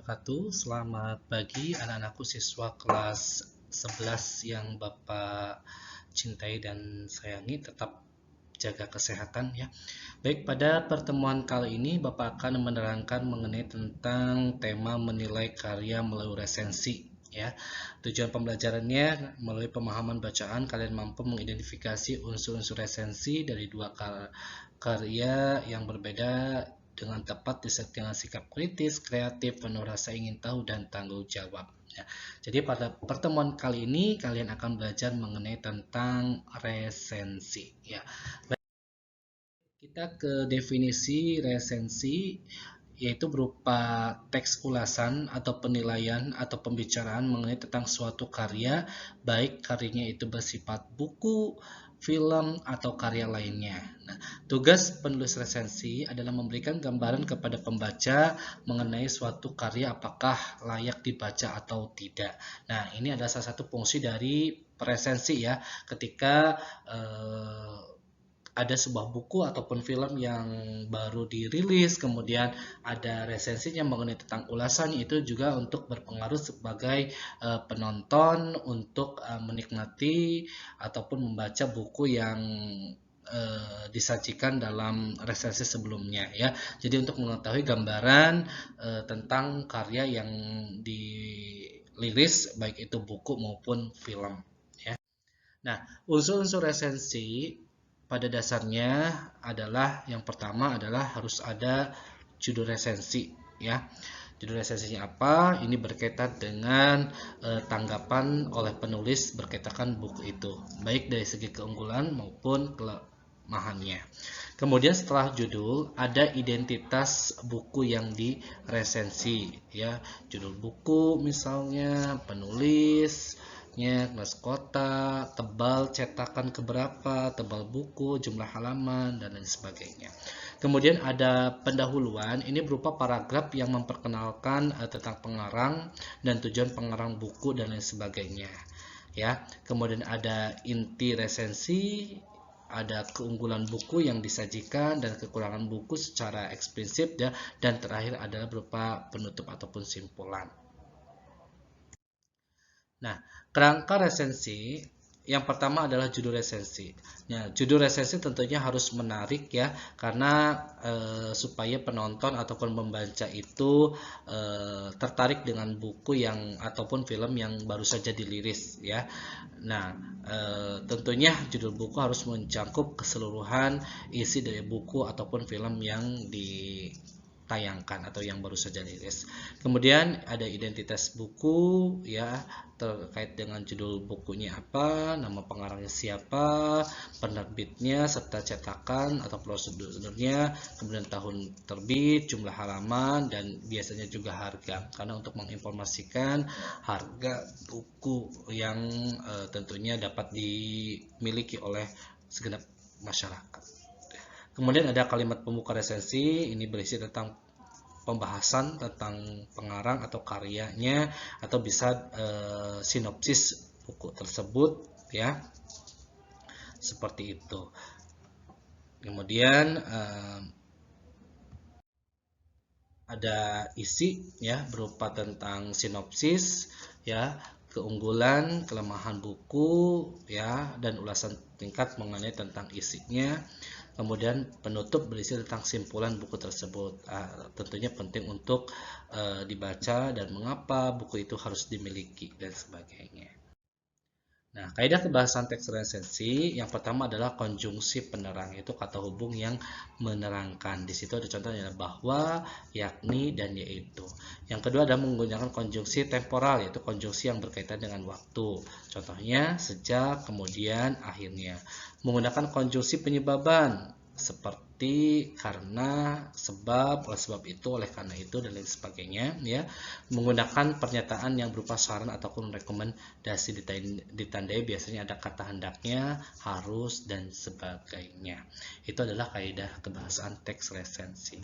wabarakatuh. Selamat pagi anak-anakku siswa kelas 11 yang Bapak cintai dan sayangi. Tetap jaga kesehatan ya. Baik, pada pertemuan kali ini Bapak akan menerangkan mengenai tentang tema menilai karya melalui resensi ya. Tujuan pembelajarannya melalui pemahaman bacaan kalian mampu mengidentifikasi unsur-unsur resensi dari dua karya yang berbeda dengan tepat dengan sikap kritis, kreatif, penuh rasa ingin tahu dan tanggung jawab. Ya. Jadi pada pertemuan kali ini kalian akan belajar mengenai tentang resensi. Ya. Kita ke definisi resensi, yaitu berupa teks ulasan atau penilaian atau pembicaraan mengenai tentang suatu karya, baik karyanya itu bersifat buku, film, atau karya lainnya. Nah, tugas penulis resensi adalah memberikan gambaran kepada pembaca mengenai suatu karya apakah layak dibaca atau tidak. Nah, ini adalah salah satu fungsi dari resensi ya, ketika ada sebuah buku ataupun film yang baru dirilis, kemudian ada resensinya mengenai tentang ulasan, itu juga untuk berpengaruh sebagai penonton untuk menikmati ataupun membaca buku yang disajikan dalam resensi sebelumnya ya. Jadi untuk mengetahui gambaran tentang karya yang dirilis baik itu buku maupun film ya. Nah, unsur-unsur resensi pada dasarnya adalah yang pertama adalah harus ada judul resensi ya. Judul resensinya apa? Ini berkaitan dengan tanggapan oleh penulis berkaitan buku itu, baik dari segi keunggulan maupun kelemahannya. Kemudian setelah judul ada identitas buku yang diresensi ya. Judul buku misalnya, penulis, kelas kota, tebal cetakan keberapa, tebal buku, jumlah halaman, dan lain sebagainya. Kemudian ada pendahuluan, ini berupa paragraf yang memperkenalkan tentang pengarang dan tujuan pengarang buku dan lain sebagainya. Ya, kemudian ada inti resensi, ada keunggulan buku yang disajikan dan kekurangan buku secara eksplisit ya, dan terakhir adalah berupa penutup ataupun simpulan. Nah, kerangka resensi yang pertama adalah judul resensi. Nah, judul resensi tentunya harus menarik ya, karena supaya penonton ataupun pembaca itu tertarik dengan buku yang ataupun film yang baru saja dirilis ya. Nah, tentunya judul buku harus mencakup keseluruhan isi dari buku ataupun film yang ditayangkan atau yang baru saja dirilis. Kemudian ada identitas buku ya, terkait dengan judul bukunya apa, nama pengarangnya siapa, penerbitnya, serta cetakan atau prosedurnya, kemudian tahun terbit, jumlah halaman, dan biasanya juga harga, karena untuk menginformasikan harga buku yang tentunya dapat dimiliki oleh segenap masyarakat. Kemudian ada kalimat pembuka resensi, ini berisi tentang pembahasan tentang pengarang atau karyanya, atau bisa sinopsis buku tersebut ya, seperti itu. Kemudian ada isi ya, berupa tentang sinopsis ya, keunggulan, kelemahan buku ya, dan ulasan singkat mengenai tentang isinya. Kemudian penutup berisi tentang simpulan buku tersebut. Tentunya penting untuk dibaca dan mengapa buku itu harus dimiliki dan sebagainya. Nah, kaidah kebahasan teks resensi yang pertama adalah konjungsi penerang, yaitu kata hubung yang menerangkan. Di situ ada contohnya bahwa, yakni, dan yaitu. Yang kedua adalah menggunakan konjungsi temporal, yaitu konjungsi yang berkaitan dengan waktu. Contohnya sejak, kemudian, akhirnya. Menggunakan konjungsi penyebaban seperti karena, sebab, oleh sebab itu, oleh karena itu, dan lain sebagainya ya. Menggunakan pernyataan yang berupa saran ataupun rekomendasi, ditandai biasanya ada kata hendaknya, harus, dan sebagainya. Itu adalah kaidah kebahasaan teks resensi.